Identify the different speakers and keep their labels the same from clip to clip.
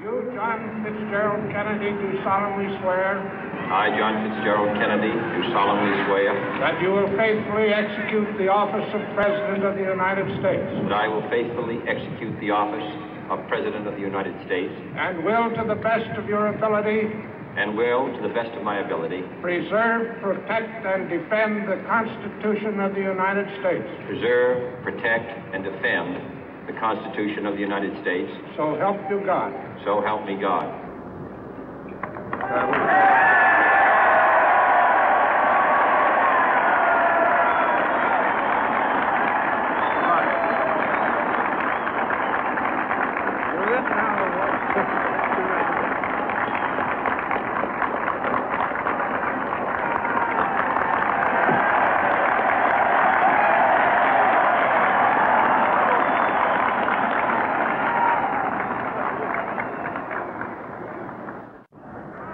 Speaker 1: You, John Fitzgerald Kennedy, do solemnly swear.
Speaker 2: I, John Fitzgerald Kennedy, do solemnly swear.
Speaker 1: That you will faithfully execute the office of President of the United States.
Speaker 2: That I will faithfully execute the office of President of the United States.
Speaker 1: And will, to the best of your ability.
Speaker 2: And will, to the best of my ability.
Speaker 1: Preserve, protect, and defend the Constitution of the United States.
Speaker 2: Preserve, protect, and defend the Constitution of the United States.
Speaker 1: So help you God.
Speaker 2: So help me God.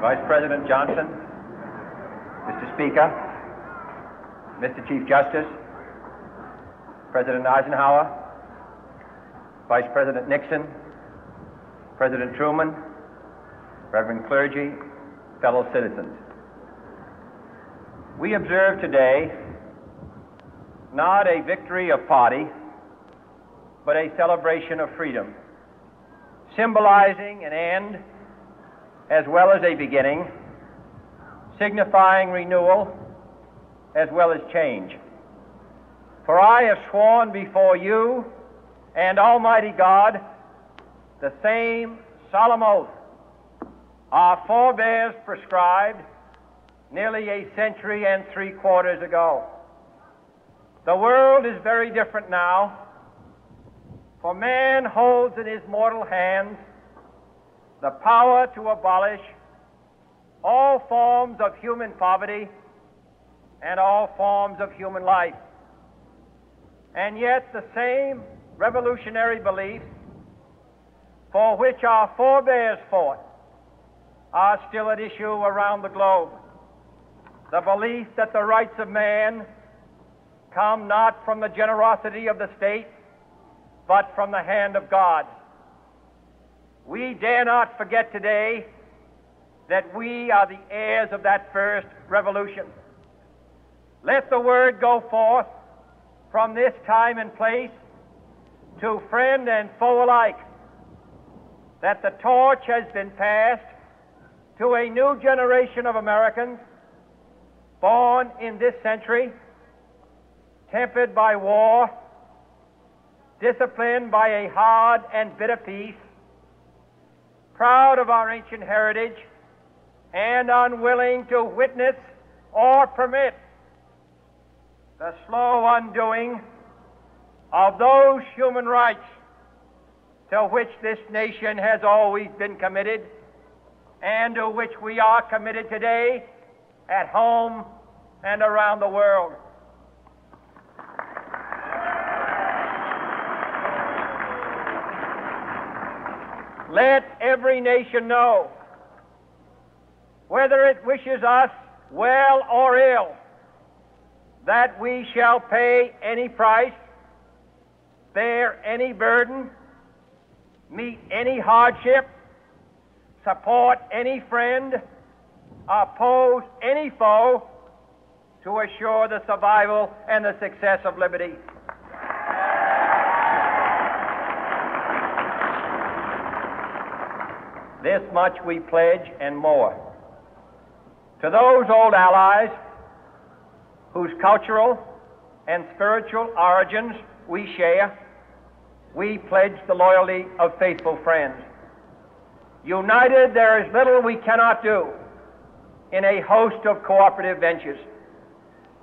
Speaker 3: Vice President Johnson, Mr. Speaker, Mr. Chief Justice, President Eisenhower, Vice President Nixon, President Truman, Reverend clergy, fellow citizens. We observe today not a victory of party, but a celebration of freedom, symbolizing an end as well as a beginning, signifying renewal as well as change. For I have sworn before you and Almighty God the same solemn oath our forebears prescribed nearly a century and 3/4 ago. The world is very different now, for man holds in his mortal hands the power to abolish all forms of human poverty and all forms of human life. And yet the same revolutionary beliefs for which our forebears fought are still at issue around the globe. The belief that the rights of man come not from the generosity of the state, but from the hand of God. We dare not forget today that we are the heirs of that first revolution. Let the word go forth from this time and place to friend and foe alike that the torch has been passed to a new generation of Americans born in this century, tempered by war, disciplined by a hard and bitter peace, proud of our ancient heritage, and unwilling to witness or permit the slow undoing of those human rights to which this nation has always been committed and to which we are committed today at home and around the world. Let every nation know, whether it wishes us well or ill, that we shall pay any price, bear any burden, meet any hardship, support any friend, oppose any foe to assure the survival and the success of liberty. This much we pledge and more. To those old allies whose cultural and spiritual origins we share, we pledge the loyalty of faithful friends. United, there is little we cannot do in a host of cooperative ventures.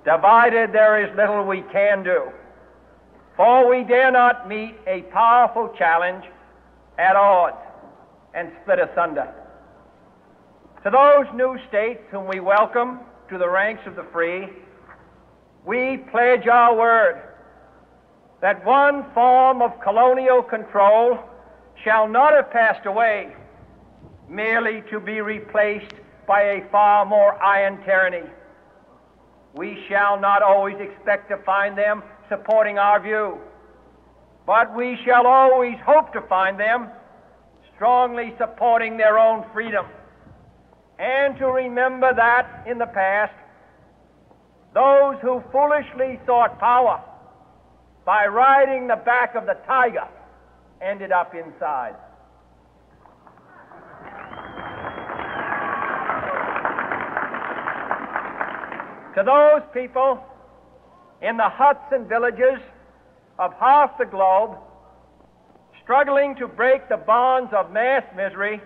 Speaker 3: Divided, there is little we can do, for we dare not meet a powerful challenge at odds and split asunder. To those new states whom we welcome to the ranks of the free, we pledge our word that one form of colonial control shall not have passed away merely to be replaced by a far more iron tyranny. We shall not always expect to find them supporting our view, but we shall always hope to find them strongly supporting their own freedom, and to remember that in the past, those who foolishly sought power by riding the back of the tiger ended up inside. To those people in the huts and villages of half the globe struggling to break the bonds of mass misery,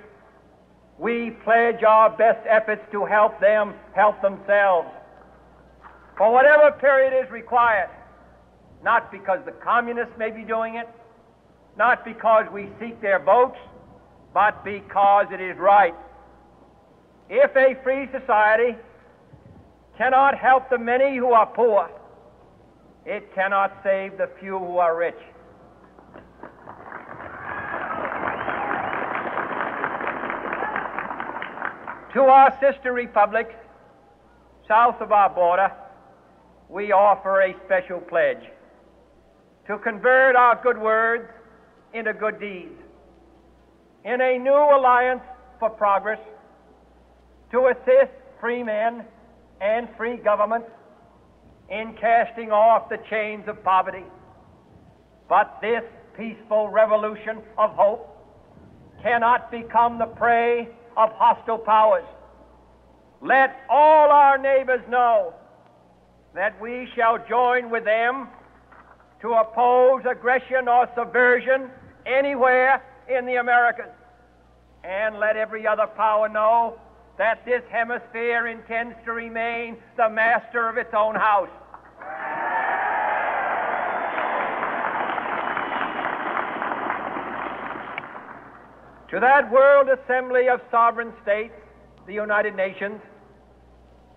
Speaker 3: we pledge our best efforts to help them help themselves for whatever period is required, not because the communists may be doing it, not because we seek their votes, but because it is right. If a free society cannot help the many who are poor, it cannot save the few who are rich. To our sister republics south of our border, we offer a special pledge to convert our good words into good deeds, in a new alliance for progress, to assist free men and free governments in casting off the chains of poverty. But this peaceful revolution of hope cannot become the prey of hostile powers. Let all our neighbors know that we shall join with them to oppose aggression or subversion anywhere in the Americas. And let every other power know that this hemisphere intends to remain the master of its own house. To that World Assembly of Sovereign States, the United Nations,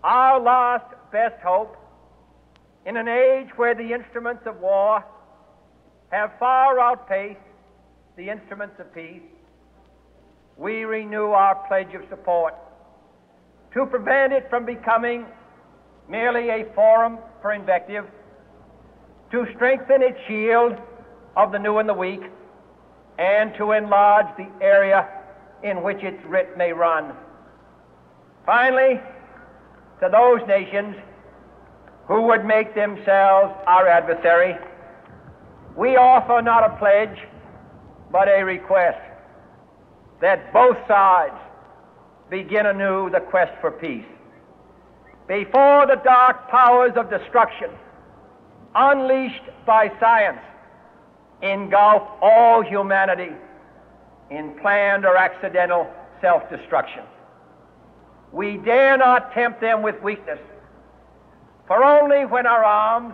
Speaker 3: our last best hope, in an age where the instruments of war have far outpaced the instruments of peace, we renew our pledge of support to prevent it from becoming merely a forum for invective, to strengthen its shield of the new and the weak, and to enlarge the area in which its writ may run. Finally, to those nations who would make themselves our adversary, we offer not a pledge, but a request that both sides begin anew the quest for peace. Before the dark powers of destruction, unleashed by science, engulf all humanity in planned or accidental self-destruction, we dare not tempt them with weakness, for only when our arms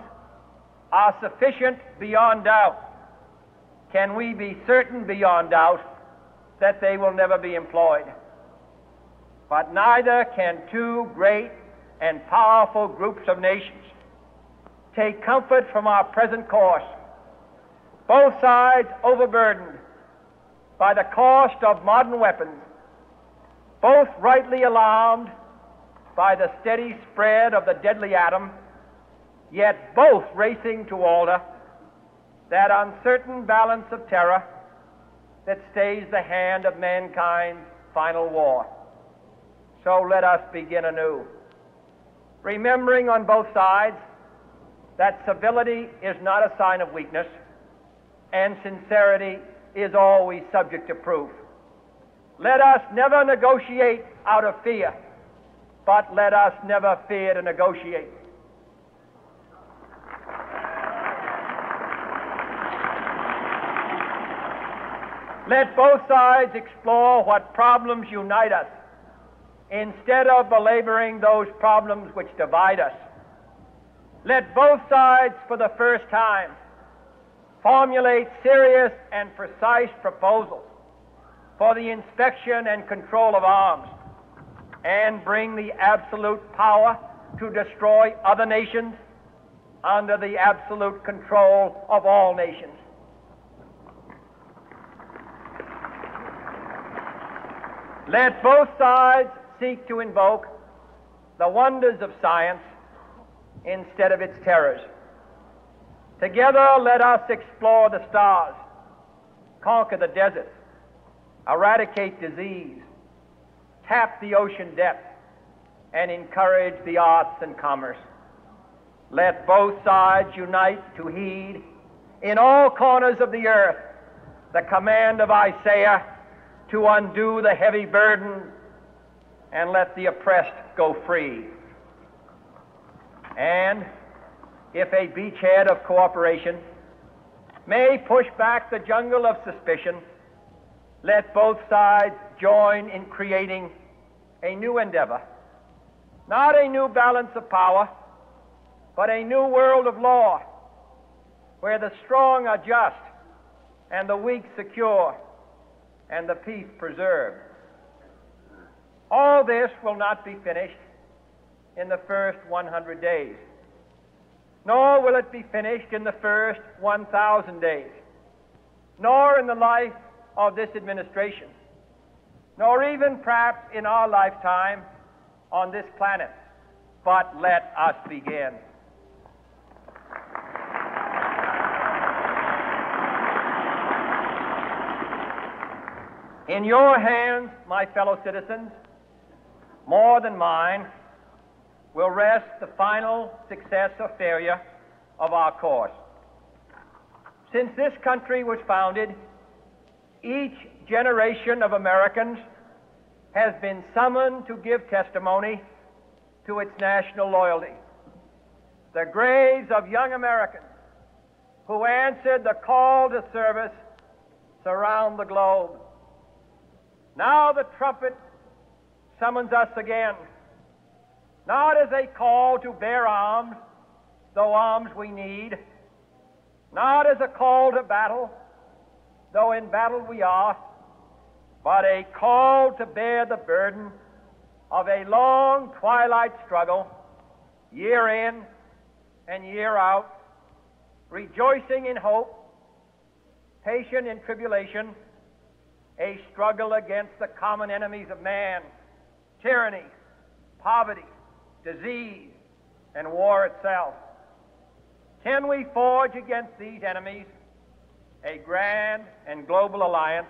Speaker 3: are sufficient beyond doubt can we be certain beyond doubt that they will never be employed. But neither can two great and powerful groups of nations take comfort from our present course, both sides overburdened by the cost of modern weapons, both rightly alarmed by the steady spread of the deadly atom, yet both racing to alter that uncertain balance of terror that stays the hand of mankind's final war. So let us begin anew, remembering on both sides that civility is not a sign of weakness, and sincerity is always subject to proof. Let us never negotiate out of fear, but let us never fear to negotiate. Let both sides explore what problems unite us, instead of belaboring those problems which divide us. Let both sides, for the first time, formulate serious and precise proposals for the inspection and control of arms, and bring the absolute power to destroy other nations under the absolute control of all nations. Let both sides seek to invoke the wonders of science instead of its terrors. Together, let us explore the stars, conquer the deserts, eradicate disease, tap the ocean depth, and encourage the arts and commerce. Let both sides unite to heed in all corners of the earth the command of Isaiah to undo the heavy burden and let the oppressed go free. And if a beachhead of cooperation may push back the jungle of suspicion, let both sides join in creating a new endeavor, not a new balance of power, but a new world of law, where the strong are just and the weak secure and the peace preserved. All this will not be finished in the first 100 days, nor will it be finished in the first 1,000 days, nor in the life of this administration, nor even perhaps in our lifetime on this planet. But let us begin. In your hands, my fellow citizens, more than mine, will rest the final success or failure of our course. Since this country was founded, each generation of Americans has been summoned to give testimony to its national loyalty. The graves of young Americans who answered the call to service surround the globe. Now the trumpet summons us again, not as a call to bear arms, though arms we need, not as a call to battle, though in battle we are, but a call to bear the burden of a long twilight struggle, year in and year out, rejoicing in hope, patient in tribulation, a struggle against the common enemies of man, tyranny, poverty, disease, and war itself. Can we forge against these enemies a grand and global alliance